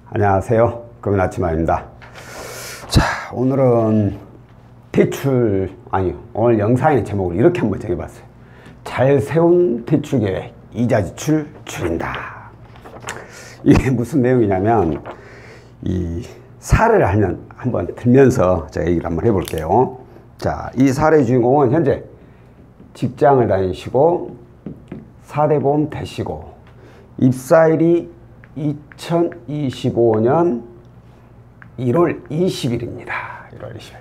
안녕하세요. 금연아침마입니다. 자, 오늘은 오늘 영상의 제목을 이렇게 한번 정해봤어요. 잘 세운 대출 계획, 이자 지출 줄인다. 이게 무슨 내용이냐면, 이 사례를 한번 들면서 제가 얘기를 한번 해볼게요. 자, 이 사례 주인공은 현재 직장을 다니시고 4대 보험 되시고 입사일이 2025년 1월 20일입니다. 1월 20일.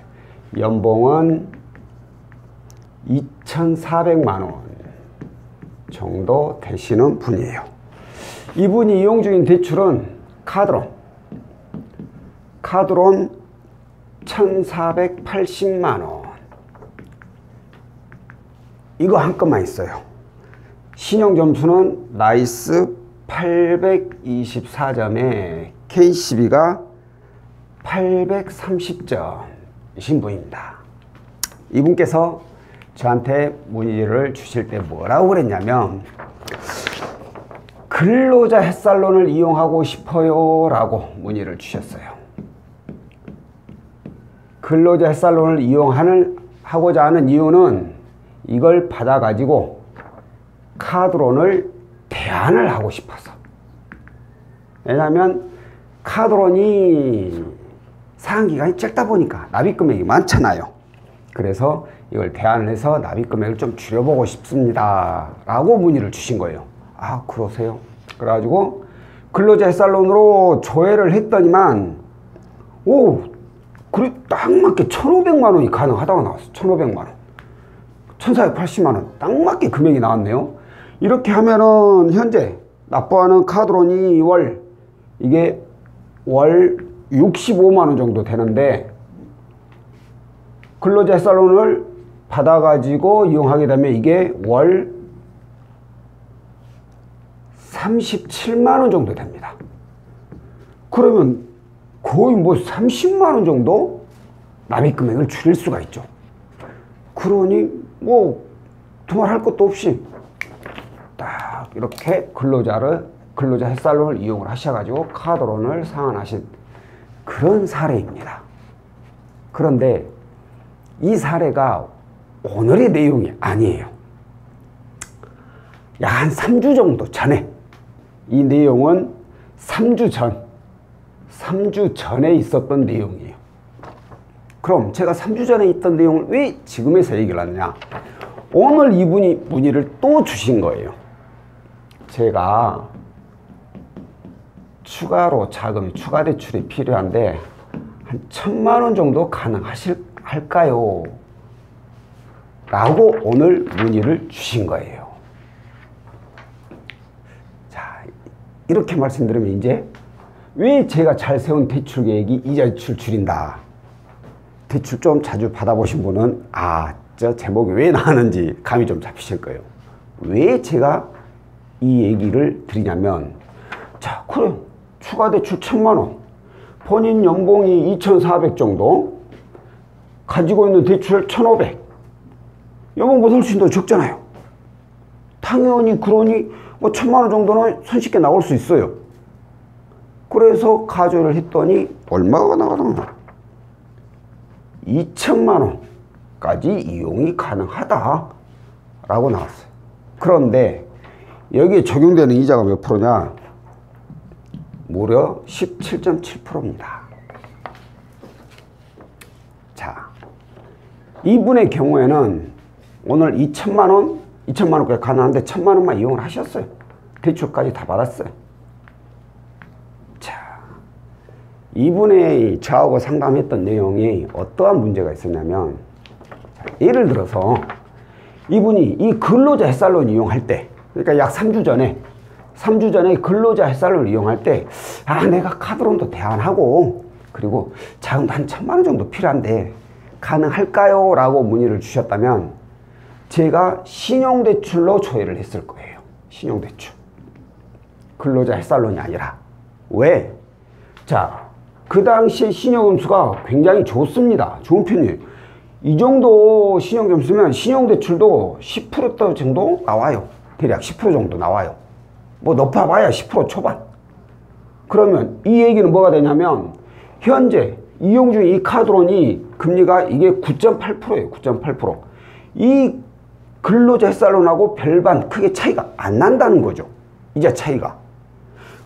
연봉은 2,400만원 정도 되시는 분이에요. 이분이 이용 중인 대출은 카드론 1,480만원. 이거 한 건만 있어요. 신용점수는 나이스 824점에 KCB가 830점이신 분입니다. 이분께서 저한테 문의를 주실 때 뭐라고 그랬냐면, 근로자 햇살론을 이용하고 싶어요 라고 문의를 주셨어요. 근로자 햇살론을 이용하고자 하는 이유는 이걸 받아가지고 카드론을 대안을 하고 싶어서. 왜냐하면 카드론이 상환기간이 짧다 보니까 납입금액이 많잖아요. 그래서 이걸 대안을 해서 납입금액을 좀 줄여보고 싶습니다 라고 문의를 주신 거예요. 아, 그러세요? 그래가지고 근로자 햇살론으로 조회를 했더니만 그래 딱 맞게 1,500만원이 가능하다고 나왔어. 1,500만원 1,480만원 딱 맞게 금액이 나왔네요. 이렇게 하면은 현재 납부하는 카드론이 이게 월 65만원 정도 되는데, 근로자 햇살론을 받아가지고 이용하게 되면 이게 월 37만원 정도 됩니다. 그러면 거의 30만원 정도 납입금액을 줄일 수가 있죠. 그러니 두말할 것도 없이 딱 이렇게 근로자 햇살론을 이용을 하셔가지고 카드론을 상환하신 그런 사례입니다. 그런데 이 사례가 오늘의 내용이 아니에요. 약 한 3주 정도 전에, 이 내용은 3주 전에 있었던 내용이에요. 그럼 제가 3주 전에 있던 내용을 왜 지금에서 얘기를 하느냐? 오늘 이분이 문의를 또 주신 거예요. 제가 추가로 자금이, 추가 대출이 필요한데 한 1,000만원 정도 가능할까요? 라고 오늘 문의를 주신 거예요. 자, 이렇게 말씀드리면 이제 왜 제가 잘 세운 대출 계획이 이자 지출 줄인다. 대출 좀 자주 받아보신 분은 저 제목이 왜 나왔는지 감이 좀 잡히실 거예요. 왜 제가 이 얘기를 드리냐면, 자, 그래 추가 대출 1,000만원, 본인 연봉이 2,400 정도, 가지고 있는 대출 1,500, 연봉보다 훨씬 더 적잖아요. 당연히 그러니 1,000만원 정도는 손쉽게 나올 수 있어요. 그래서 가조를 했더니 얼마가 나가나? 2,000만원까지 이용이 가능하다 라고 나왔어요. 그런데 여기에 적용되는 이자가 몇 프로냐? 무려 17.7%입니다. 자, 이분의 경우에는 오늘 2,000만원까지 가능한데 1,000만원만 이용을 하셨어요. 대출까지 다 받았어요. 자, 이분의 저하고 상담했던 내용이 어떠한 문제가 있었냐면, 예를 들어서 이분이 이 근로자 햇살론 이용할 때, 그러니까 약 3주 전에 근로자 햇살론을 이용할 때, 내가 카드론도 대안하고 그리고 자금도 한 1,000만원 정도 필요한데 가능할까요? 라고 문의를 주셨다면 제가 신용대출로 조회를 했을 거예요. 신용대출, 근로자 햇살론이 아니라. 왜? 자, 그 당시에 신용점수가 굉장히 좋습니다. 좋은 편이에요. 이 정도 신용점수면 신용대출도 10% 정도 나와요. 대략 10% 정도 나와요. 높아봐야 10% 초반. 그러면 이 얘기는 뭐가 되냐면 현재 이용 중인 이 카드론이 금리가 이게 9.8%예요. 9.8%. 이 근로자 햇살론하고 별반 크게 차이가 안 난다는 거죠. 이자 차이가.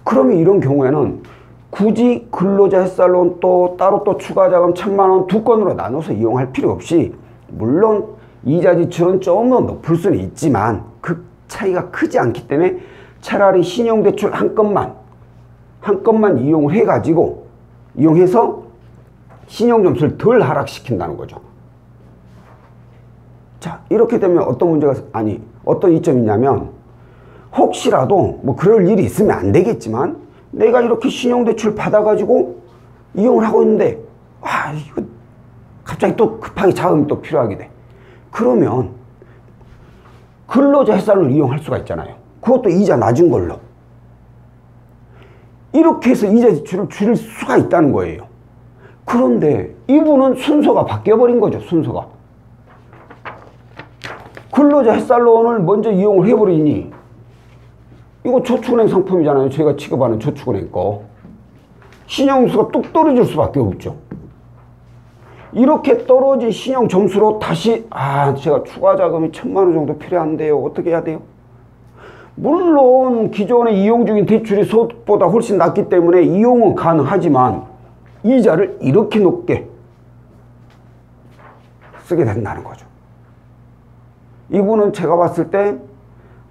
그러면 이런 경우에는 굳이 근로자 햇살론 또 따로 또 추가 자금 1,000만 원 두 건으로 나눠서 이용할 필요 없이, 물론 이자 지출은 좀 더 높을 수는 있지만 그 차이가 크지 않기 때문에 차라리 신용대출 한 건만 이용을 해가지고 이용해서 신용점수를 덜 하락시킨다는 거죠. 자, 이렇게 되면 어떤 문제가, 어떤 이점이 있냐면, 혹시라도 뭐 그럴 일이 있으면 안 되겠지만 내가 이렇게 신용대출 받아가지고 이용을 하고 있는데 이거 갑자기 또 급하게 자금이 또 필요하게 돼. 그러면 근로자 햇살론을 이용할 수가 있잖아요. 그것도 이자 낮은 걸로. 이렇게 해서 이자 지출을 줄일 수가 있다는 거예요. 그런데 이분은 순서가 바뀌어버린 거죠. 순서가. 근로자 햇살론을 먼저 이용을 해버리니, 이거 저축은행 상품이잖아요. 저희가 취급하는 저축은행 거. 신용수가 뚝 떨어질 수밖에 없죠. 이렇게 떨어진 신용 점수로 다시 제가 추가 자금이 1,000만 원 정도 필요한데요. 어떻게 해야 돼요? 물론 기존에 이용 중인 대출이 소득보다 훨씬 낮기 때문에 이용은 가능하지만 이자를 이렇게 높게 쓰게 된다는 거죠. 이분은 제가 봤을 때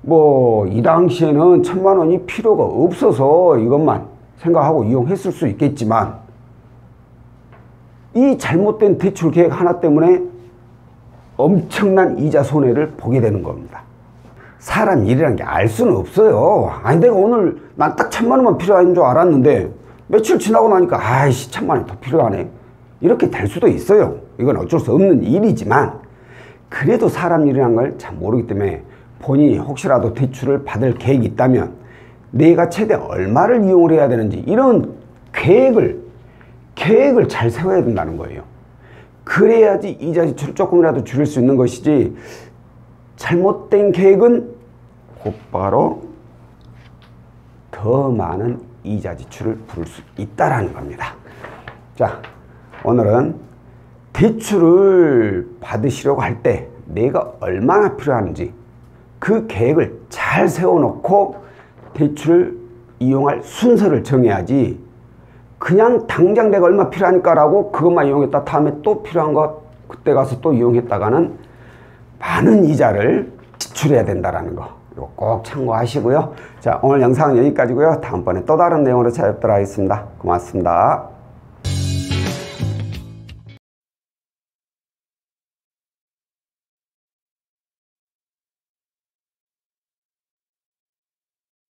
뭐 이 당시에는 1,000만 원이 필요가 없어서 이것만 생각하고 이용했을 수 있겠지만, 이 잘못된 대출 계획 하나 때문에 엄청난 이자 손해를 보게 되는 겁니다. 사람 일이라는 게 알 수는 없어요. 내가 오늘 난 딱 1,000만 원만 필요한 줄 알았는데 며칠 지나고 나니까 1,000만 원이 더 필요하네. 이렇게 될 수도 있어요. 이건 어쩔 수 없는 일이지만, 그래도 사람 일이라는 걸 잘 모르기 때문에 본인이 혹시라도 대출을 받을 계획이 있다면 내가 최대 얼마를 이용을 해야 되는지 이런 계획을 잘 세워야 된다는 거예요. 그래야지 이자 지출을 조금이라도 줄일 수 있는 것이지, 잘못된 계획은 곧바로 더 많은 이자 지출을 부를 수 있다라는 겁니다. 자, 오늘은 대출을 받으시려고 할 때 내가 얼마나 필요한지 그 계획을 잘 세워놓고 대출을 이용할 순서를 정해야지, 그냥 당장 내가 얼마 필요하니까 라고 그것만 이용했다 다음에 또 필요한 것 그때 가서 또 이용했다가는 많은 이자를 지출해야 된다는 거, 이거 꼭 참고하시고요. 자, 오늘 영상은 여기까지고요. 다음번에 또 다른 내용으로 찾아뵙도록 하겠습니다. 고맙습니다.